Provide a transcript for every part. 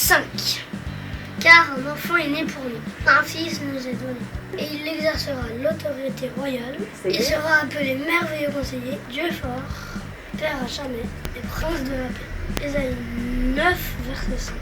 5. Car un enfant est né pour nous, un fils nous est donné. Et il exercera l'autorité royale. Il sera appelé merveilleux conseiller, Dieu fort, Père à jamais et prince de la paix. Ésaïe 9, verset 5.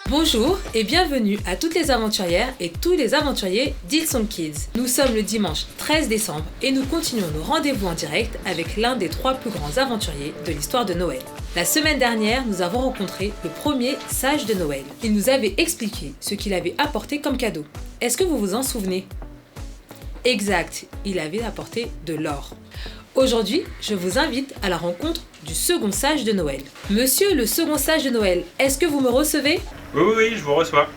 Bonjour et bienvenue à toutes les aventurières et tous les aventuriers d'Hillsong Kids. Nous sommes le dimanche 13 décembre et nous continuons nos rendez-vous en direct avec l'un des 3 plus grands aventuriers de l'histoire de Noël. La semaine dernière, nous avons rencontré le premier sage de Noël. Il nous avait expliqué ce qu'il avait apporté comme cadeau. Est-ce que vous vous en souvenez ? Exact, il avait apporté de l'or. Aujourd'hui, je vous invite à la rencontre du second sage de Noël. Monsieur le second sage de Noël, est-ce que vous me recevez ? Oui, je vous reçois.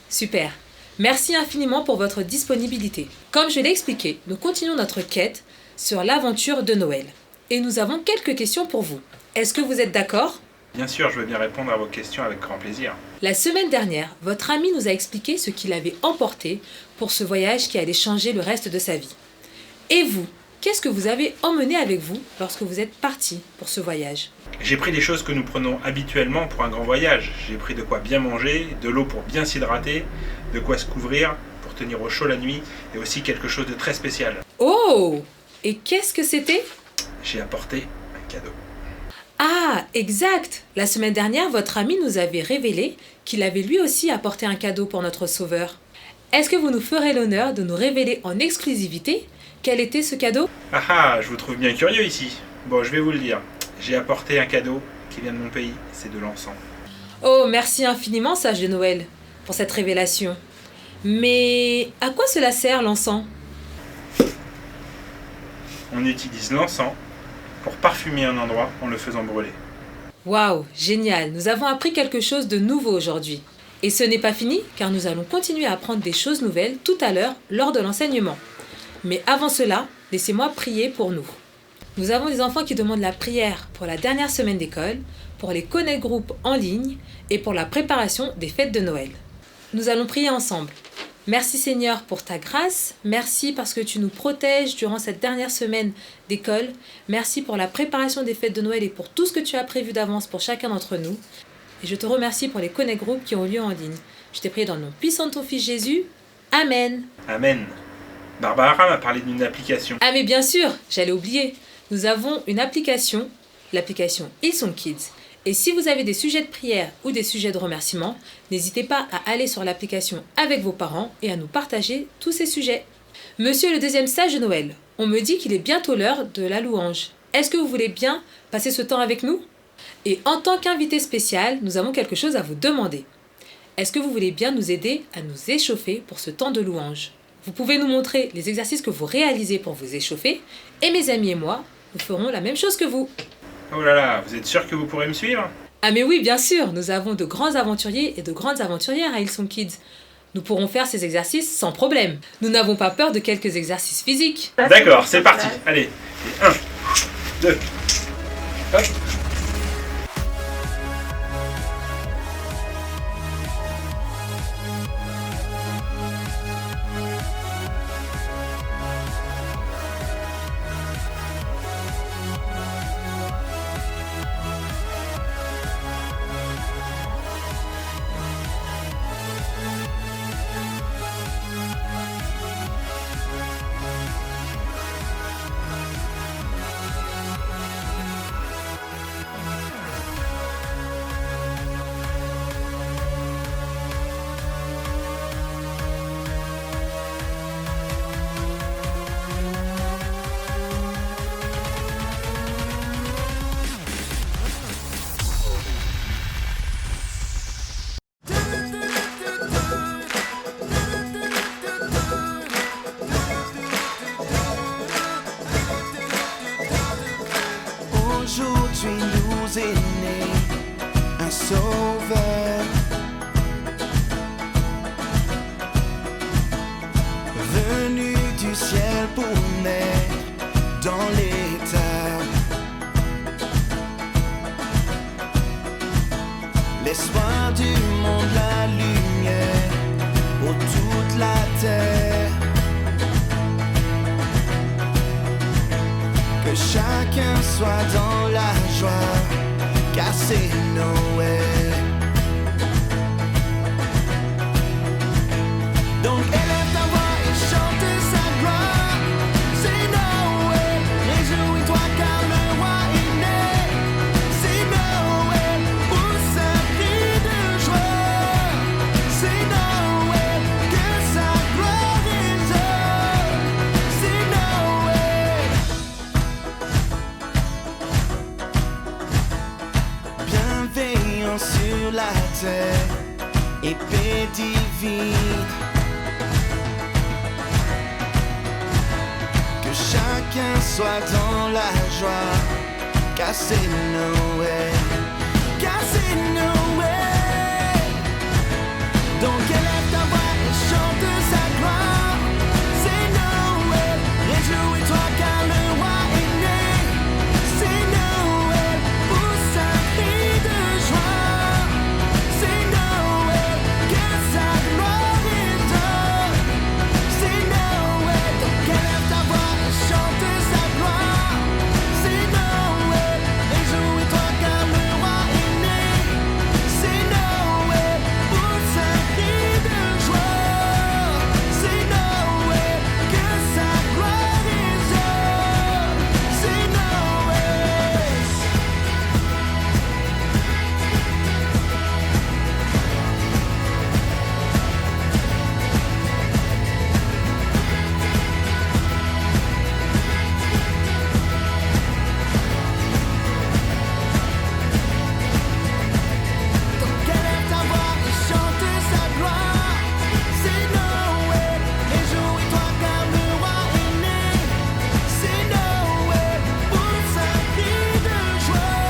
Super. Merci infiniment pour votre disponibilité. Comme je l'ai expliqué, nous continuons notre quête sur l'aventure de Noël. Et nous avons quelques questions pour vous. Est-ce que vous êtes d'accord ? Bien sûr, je veux bien répondre à vos questions avec grand plaisir. La semaine dernière, votre ami nous a expliqué ce qu'il avait emporté pour ce voyage qui allait changer le reste de sa vie. Et vous ? Qu'est-ce que vous avez emmené avec vous lorsque vous êtes parti pour ce voyage ? J'ai pris des choses que nous prenons habituellement pour un grand voyage. J'ai pris de quoi bien manger, de l'eau pour bien s'hydrater, de quoi se couvrir pour tenir au chaud la nuit et aussi quelque chose de très spécial. Oh ! Et qu'est-ce que c'était ? J'ai apporté un cadeau. Ah, exact ! La semaine dernière, votre ami nous avait révélé qu'il avait lui aussi apporté un cadeau pour notre sauveur. Est-ce que vous nous ferez l'honneur de nous révéler en exclusivité quel était ce cadeau ? Je vous trouve bien curieux ici. Bon, je vais vous le dire. J'ai apporté un cadeau qui vient de mon pays, c'est de l'encens. Oh, merci infiniment, sage de Noël, pour cette révélation. Mais à quoi cela sert l'encens ? On utilise l'encens pour parfumer un endroit en le faisant brûler. Waouh, génial, nous avons appris quelque chose de nouveau aujourd'hui. Et ce n'est pas fini, car nous allons continuer à apprendre des choses nouvelles tout à l'heure lors de l'enseignement. Mais avant cela, laissez-moi prier pour nous. Nous avons des enfants qui demandent la prière pour la dernière semaine d'école, pour les connect groupes en ligne et pour la préparation des fêtes de Noël. Nous allons prier ensemble. Merci Seigneur pour ta grâce, merci parce que tu nous protèges durant cette dernière semaine d'école, merci pour la préparation des fêtes de Noël et pour tout ce que tu as prévu d'avance pour chacun d'entre nous. Et je te remercie pour les connect groupes qui ont lieu en ligne. Je t'ai prié dans le nom puissant de ton Fils Jésus. Amen. Amen. Barbara m'a parlé d'une application. Ah mais bien sûr, j'allais oublier. Nous avons une application, l'application Hillsong Kids. Et si vous avez des sujets de prière ou des sujets de remerciement, n'hésitez pas à aller sur l'application avec vos parents et à nous partager tous ces sujets. Monsieur le deuxième sage de Noël, on me dit qu'il est bientôt l'heure de la louange. Est-ce que vous voulez bien passer ce temps avec nous ? Et en tant qu'invité spécial, nous avons quelque chose à vous demander. Est-ce que vous voulez bien nous aider à nous échauffer pour ce temps de louange ? Vous pouvez nous montrer les exercices que vous réalisez pour vous échauffer et mes amis et moi, nous ferons la même chose que vous. Oh là là, vous êtes sûr que vous pourrez me suivre ? Ah mais oui, bien sûr, nous avons de grands aventuriers et de grandes aventurières à Hillsong Kids. Nous pourrons faire ces exercices sans problème. Nous n'avons pas peur de quelques exercices physiques. D'accord, c'est parti. Allez, 1, 2, hop. Aujourd'hui nous est né un sauveur, venu du ciel pour naître dans les terres. L'espoir du monde, la lumière pour toute la terre. que chacun soit dans la joie, car c'est Noël. Donc élève ta voix et chante sa gloire, c'est Noël. Réjouis-toi car le roi est né, c'est Noël. Pousse un cri de joie, c'est Noël. Que sa gloire résonne, c'est Noël. Bienveillance sur la terre et paix divine. Que chacun soit dans la joie, car c'est Noël, car c'est Noël. Donc élève ta voix et chante sa gloire, c'est Noël. Réjouis-toi car le roi est né, c'est Noël. Pousse un cri de joie, c'est Noël. Que sa gloire résonne, c'est Noël. Donc élève ta voix et chante sa gloire, c'est Noël. Réjouis-toi car le roi est né, c'est Noël. Pousse un cri de joie, c'est Noël. Que sa gloire résonne, c'est Noël. Donc élève ta voix et chante sa gloire, c'est Noël. Réjouis-toi car le roi est né, c'est Noël. Pousse un cri de joie,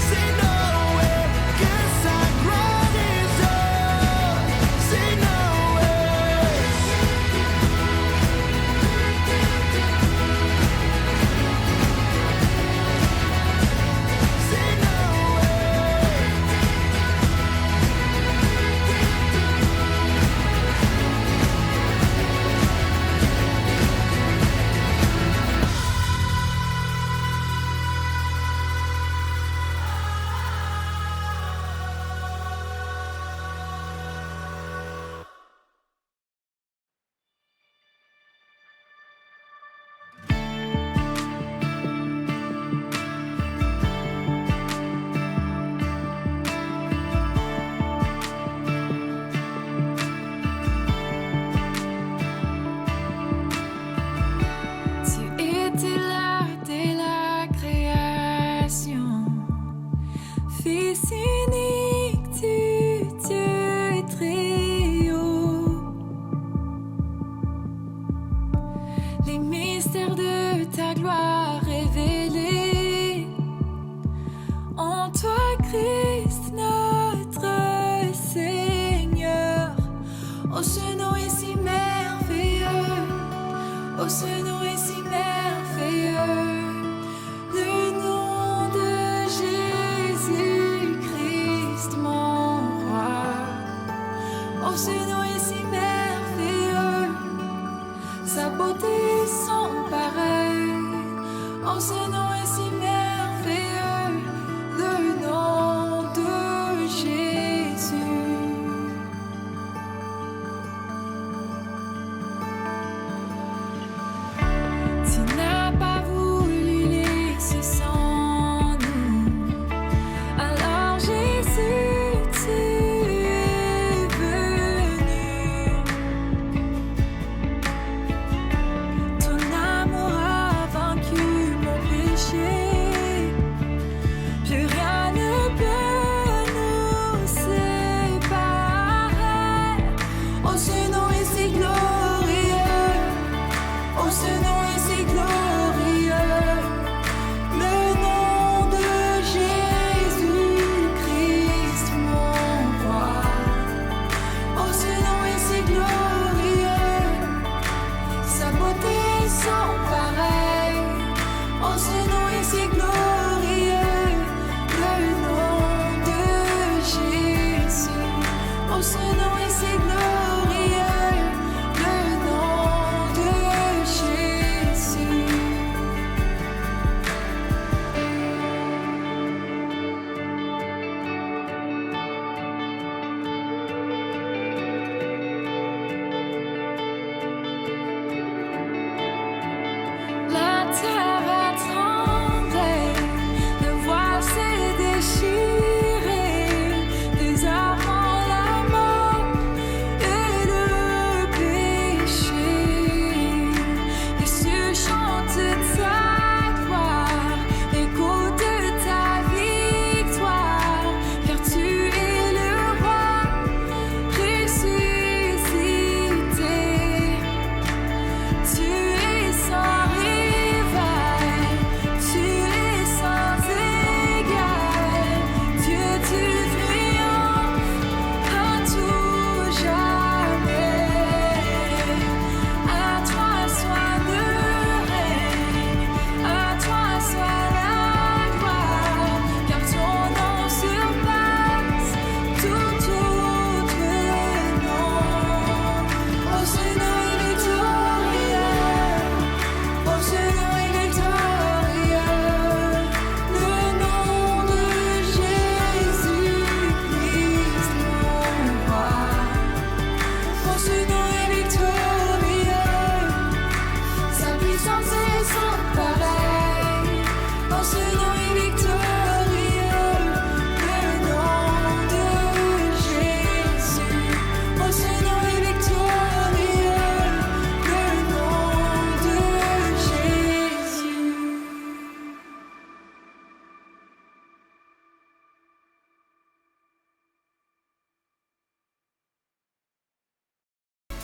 c'est Noël. Que sa gloire résonne, c'est Noël. C'est Tu étais là dès la création, Fils unique du Dieu très haut. Les mystères de ta gloire révélés en toi, Christ notre Seigneur. Oh, ce nom est si merveilleux. Oh, ce nom est si merveilleux, le nom de Jésus-Christ, mon roi. Oh, ce nom est si merveilleux, sa beauté sans pareil. Oh, ce nom est si merveilleux, le nom de Jésus. Tu n'as pas voulu laisser sans nous. Alors Jésus, tu es venu. Ton amour a vaincu mon péché.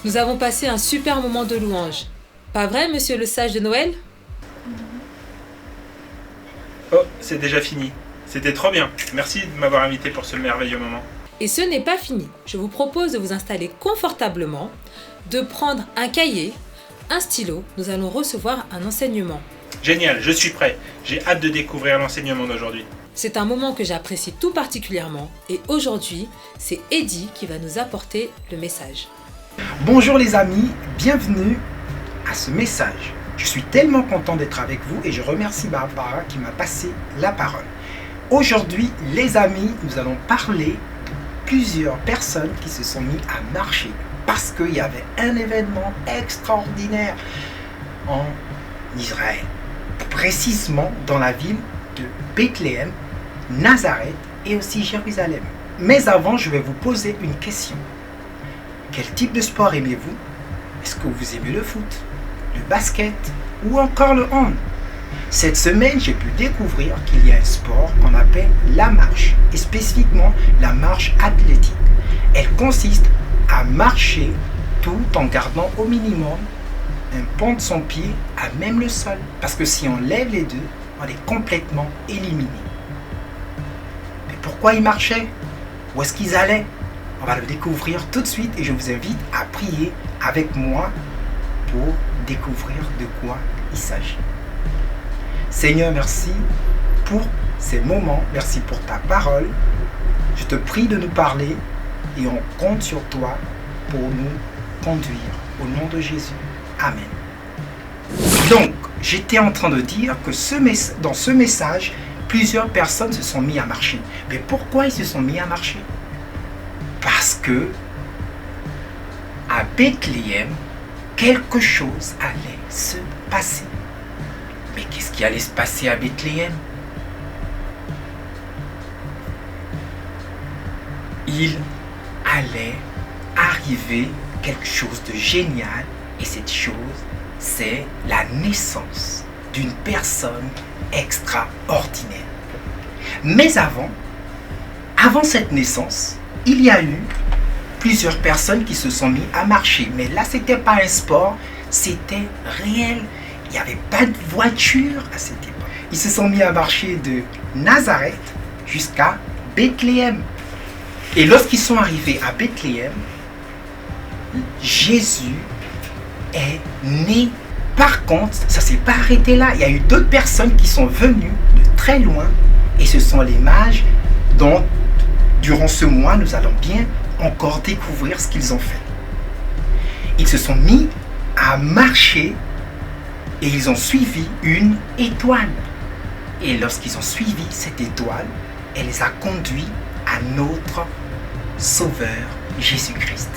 Nous avons passé un super moment de louange. Pas vrai, monsieur le sage de Noël? Oh, c'est déjà fini. C'était trop bien. Merci de m'avoir invité pour ce merveilleux moment. Et ce n'est pas fini. Je vous propose de vous installer confortablement, de prendre un cahier, un stylo. Nous allons recevoir un enseignement. Génial, je suis prêt. J'ai hâte de découvrir l'enseignement d'aujourd'hui. C'est un moment que j'apprécie tout particulièrement et aujourd'hui, c'est Eddie qui va nous apporter le message. Bonjour les amis, bienvenue à ce message. Je suis tellement content d'être avec vous et je remercie Barbara qui m'a passé la parole. Aujourd'hui, les amis, nous allons parler de plusieurs personnes qui se sont mis à marcher parce qu'il y avait un événement extraordinaire en Israël, précisément dans la ville de Bethléem, Nazareth et aussi Jérusalem. Mais avant, je vais vous poser une question. Quel type de sport aimez-vous? Est-ce que vous aimez le foot, le basket ou encore le hand? Cette semaine, j'ai pu découvrir qu'il y a un sport qu'on appelle la marche, et spécifiquement la marche athlétique. Elle consiste à marcher tout en gardant au minimum un pont de son pied à même le sol. Parce que si on lève les deux, on est complètement éliminé. Mais pourquoi ils marchaient? Où est-ce qu'ils allaient? On va le découvrir tout de suite et je vous invite à prier avec moi pour découvrir de quoi il s'agit. Seigneur, merci pour ces moments, merci pour ta parole. Je te prie de nous parler et on compte sur toi pour nous conduire. Au nom de Jésus. Amen. Donc, j'étais en train de dire que dans ce message, plusieurs personnes se sont mis à marcher. Mais pourquoi ils se sont mis à marcher? Parce que à Bethléem, quelque chose allait se passer. Mais qu'est-ce qui allait se passer à Bethléem? Il allait arriver quelque chose de génial, et cette chose, c'est la naissance d'une personne extraordinaire. Mais avant cette naissance, il y a eu plusieurs personnes qui se sont mis à marcher. Mais là, c'était pas un sport, c'était réel. Il n'y avait pas de voiture à cette époque. Ils se sont mis à marcher de Nazareth jusqu'à Bethléem. Et lorsqu'ils sont arrivés à Bethléem, Jésus est né. Par contre, ça ne s'est pas arrêté là. Il y a eu d'autres personnes qui sont venues de très loin. Et ce sont les mages dont, durant ce mois, nous allons bien encore découvrir ce qu'ils ont fait. Ils se sont mis à marcher et ils ont suivi une étoile. Et lorsqu'ils ont suivi cette étoile, elle les a conduits à notre Sauveur Jésus-Christ.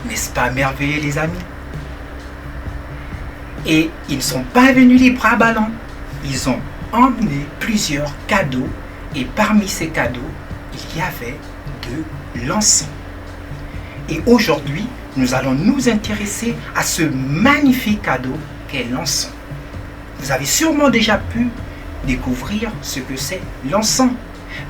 N'est-ce pas merveilleux, les amis? Et ils ne sont pas venus les bras ballants. Ils ont emmené plusieurs cadeaux. Et parmi ces cadeaux, il y avait de l'encens. Et aujourd'hui, nous allons nous intéresser à ce magnifique cadeau qu'est l'encens. Vous avez sûrement déjà pu découvrir ce que c'est l'encens.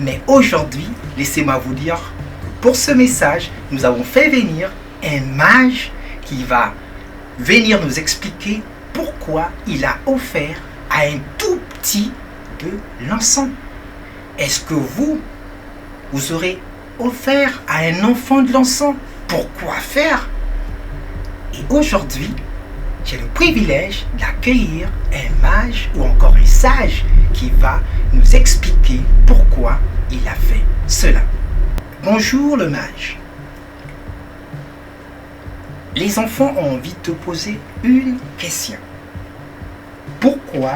Mais aujourd'hui, laissez-moi vous dire que pour ce message, nous avons fait venir un mage qui va venir nous expliquer pourquoi il a offert à un tout petit de l'encens. Est-ce que vous aurez offert à un enfant de l'encens? Pourquoi faire? Et aujourd'hui, j'ai le privilège d'accueillir un mage ou encore un sage qui va nous expliquer pourquoi il a fait cela. Bonjour le mage. Les enfants ont envie de te poser une question. Pourquoi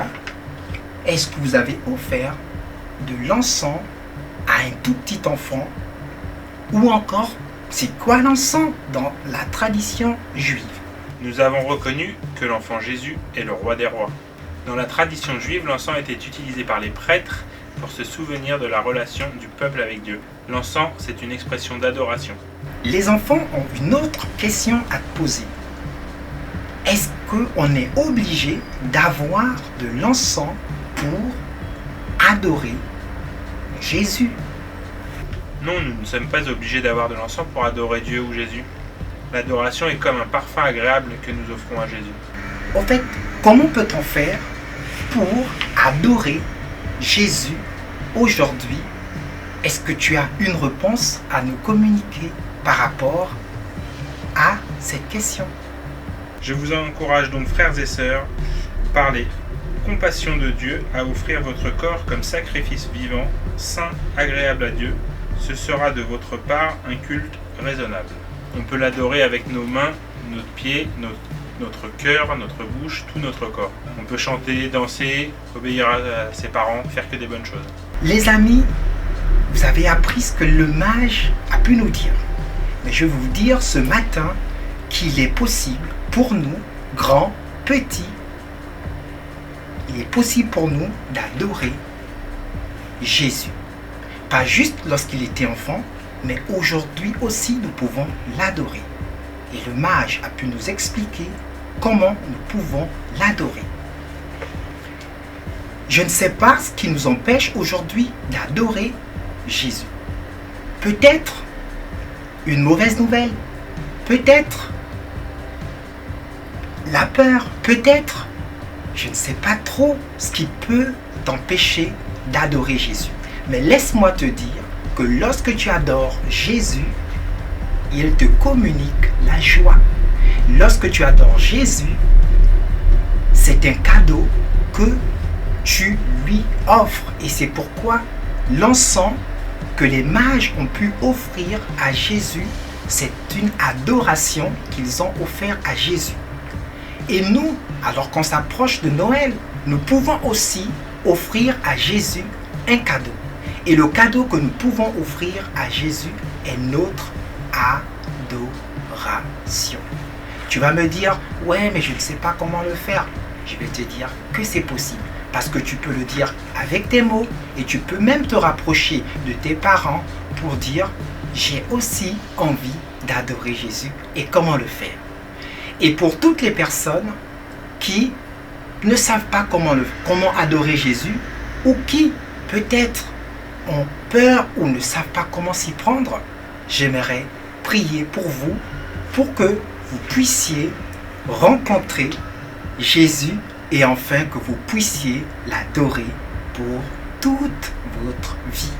est-ce que vous avez offert de l'encens à un tout petit enfant? Ou encore, c'est quoi l'encens dans la tradition juive? Nous avons reconnu que l'enfant Jésus est le roi des rois. Dans la tradition juive, l'encens était utilisé par les prêtres pour se souvenir de la relation du peuple avec Dieu. L'encens, c'est une expression d'adoration. Les enfants ont une autre question à te poser. Est-ce qu'on est obligé d'avoir de l'encens pour adorer Jésus? Non, nous ne sommes pas obligés d'avoir de l'encens pour adorer Dieu ou Jésus. L'adoration est comme un parfum agréable que nous offrons à Jésus. En fait, comment peut-on faire pour adorer Jésus aujourd'hui? Est-ce que tu as une réponse à nous communiquer par rapport à cette question? Je vous encourage donc, frères et sœurs, par les compassions de Dieu, à offrir votre corps comme sacrifice vivant, saint, agréable à Dieu. Ce sera de votre part un culte raisonnable. On peut l'adorer avec nos mains, notre pied, notre cœur, notre bouche, tout notre corps. On peut chanter, danser, obéir à ses parents, faire que des bonnes choses. Les amis, vous avez appris ce que le mage a pu nous dire. Mais je vais vous dire ce matin qu'il est possible pour nous, grands, petits, il est possible pour nous d'adorer Jésus. Pas juste lorsqu'il était enfant, mais aujourd'hui aussi nous pouvons l'adorer. Et le mage a pu nous expliquer comment nous pouvons l'adorer. Je ne sais pas ce qui nous empêche aujourd'hui d'adorer Jésus. Peut-être une mauvaise nouvelle, peut-être la peur, peut-être, je ne sais pas trop ce qui peut t'empêcher d'adorer Jésus. Mais laisse-moi te dire que lorsque tu adores Jésus, il te communique la joie. Lorsque tu adores Jésus, c'est un cadeau que tu lui offres. Et c'est pourquoi l'encens que les mages ont pu offrir à Jésus, c'est une adoration qu'ils ont offert à Jésus. Et nous, alors qu'on s'approche de Noël, nous pouvons aussi offrir à Jésus un cadeau. Et le cadeau que nous pouvons offrir à Jésus est notre adoration. Tu vas me dire, ouais, mais je ne sais pas comment le faire. Je vais te dire que c'est possible. Parce que tu peux le dire avec tes mots et tu peux même te rapprocher de tes parents pour dire, j'ai aussi envie d'adorer Jésus. Et comment le faire? Et pour toutes les personnes qui ne savent pas comment adorer Jésus ou qui peut-être ont peur ou ne savent pas comment s'y prendre, j'aimerais prier pour vous pour que vous puissiez rencontrer Jésus et enfin que vous puissiez l'adorer pour toute votre vie.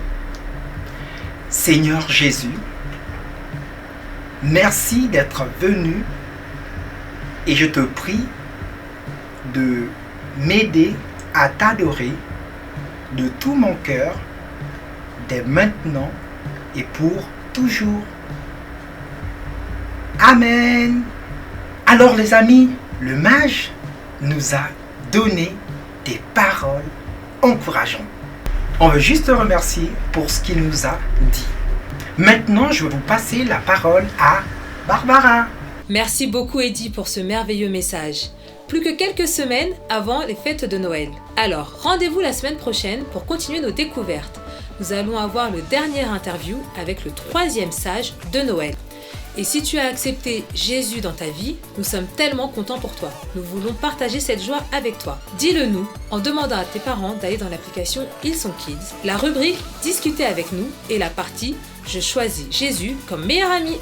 Seigneur Jésus, merci d'être venu et je te prie de m'aider à t'adorer de tout mon cœur, dès maintenant et pour toujours. Amen. Alors les amis, le mage nous a donné des paroles encourageantes. On veut juste te remercier pour ce qu'il nous a dit. Maintenant, je vais vous passer la parole à Barbara. Merci beaucoup Eddie pour ce merveilleux message. Plus que quelques semaines avant les fêtes de Noël. Alors, rendez-vous la semaine prochaine pour continuer nos découvertes. Nous allons avoir le dernier interview avec le 3e sage de Noël. Et si tu as accepté Jésus dans ta vie, nous sommes tellement contents pour toi. Nous voulons partager cette joie avec toi. Dis-le nous en demandant à tes parents d'aller dans l'application Ils sont Kids, la rubrique Discuter avec nous et la partie Je choisis Jésus comme meilleur ami.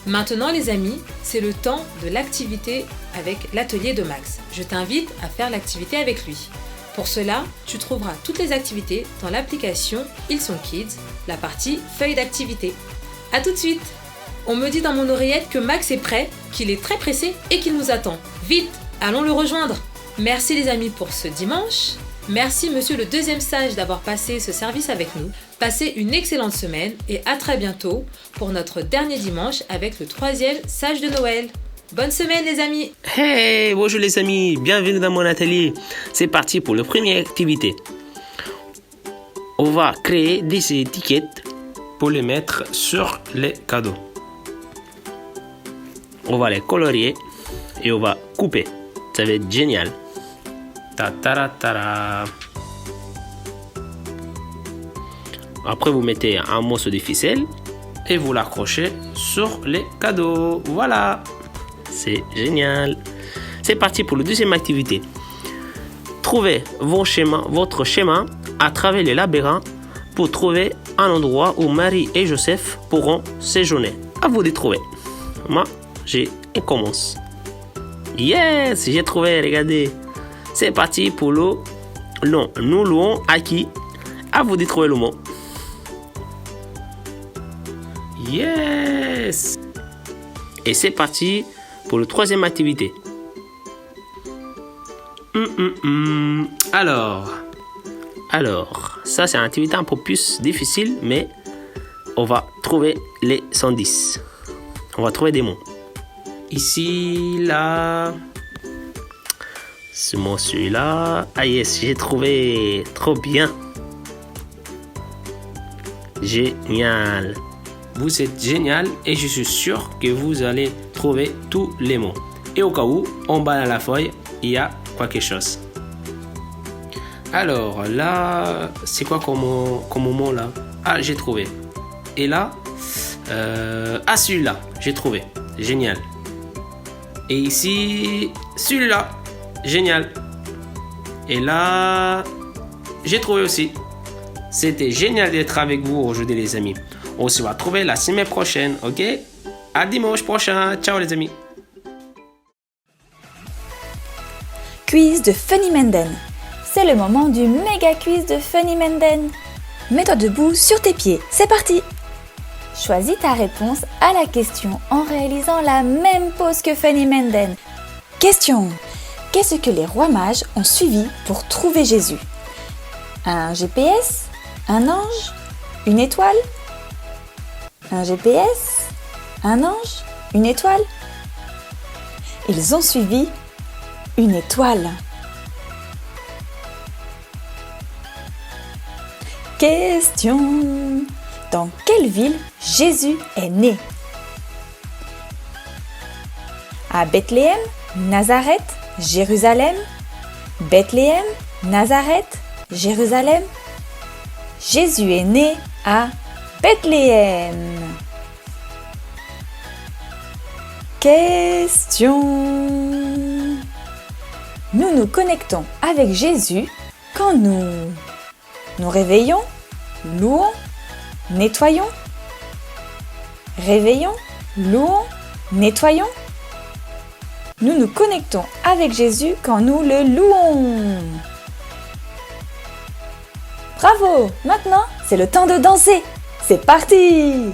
Maintenant les amis, c'est le temps de l'activité avec l'atelier de Max. Je t'invite à faire l'activité avec lui. Pour cela, tu trouveras toutes les activités dans l'application Ils sont Kids, la partie feuille d'activité. A tout de suite! On me dit dans mon oreillette que Max est prêt, qu'il est très pressé et qu'il nous attend. Vite, allons le rejoindre. Merci les amis pour ce dimanche. Merci monsieur le 2e sage d'avoir passé ce service avec nous. Passez une excellente semaine et à très bientôt pour notre dernier dimanche avec le 3e sage de Noël. Bonne semaine les amis. Hey, bonjour les amis, bienvenue dans mon atelier. C'est parti pour la première activité. On va créer des étiquettes pour les mettre sur les cadeaux. On va les colorier et on va couper. Ça va être génial. Ta-ta-ra-ta-ra. Après, vous mettez un morceau de ficelle et vous l'accrochez sur les cadeaux. Voilà. C'est génial. C'est parti pour la deuxième activité. Trouvez votre chemin à travers les labyrinthes pour trouver un endroit où Marie et Joseph pourront séjourner. À vous de trouver. Moi, On commence. Yes, j'ai trouvé, regardez. C'est parti pour le nom. Nous louons à qui? À vous de trouver le mot. Yes. Et c'est parti pour la troisième activité. Alors, ça c'est une activité un peu plus difficile, mais on va trouver les 110. On va trouver des mots. Ici, là. Ce mot, celui-là. Ah yes, j'ai trouvé. Trop bien. Génial. Vous êtes génial et je suis sûr que vous allez trouver tous les mots. Et au cas où, en bas de la feuille, il y a quelque chose. Alors là, c'est quoi comme mot là? Ah, j'ai trouvé. Et là, celui-là, j'ai trouvé. Génial. Et ici, celui-là, génial. Et là, j'ai trouvé aussi. C'était génial d'être avec vous aujourd'hui les amis. On se va retrouver la semaine prochaine, ok? À dimanche prochain. Ciao les amis. Quiz de Funny Menden. C'est le moment du méga quiz de Funny Menden. Mets-toi debout sur tes pieds, c'est parti! Choisis ta réponse à la question en réalisant la même pose que Funny Menden. Question: qu'est-ce que les rois mages ont suivi pour trouver Jésus? Un GPS? Un ange? Une étoile? Un GPS? Un ange? Une étoile? Ils ont suivi une étoile. Question: dans quelle ville Jésus est né? À Bethléem, Nazareth, Jérusalem? Bethléem, Nazareth, Jérusalem? Jésus est né à Bethléem. Question: nous nous connectons avec Jésus quand nous nous réveillons, louons, nettoyons. Réveillons, louons, nettoyons. Nous nous connectons avec Jésus quand nous le louons. Bravo! Maintenant, c'est le temps de danser. C'est parti!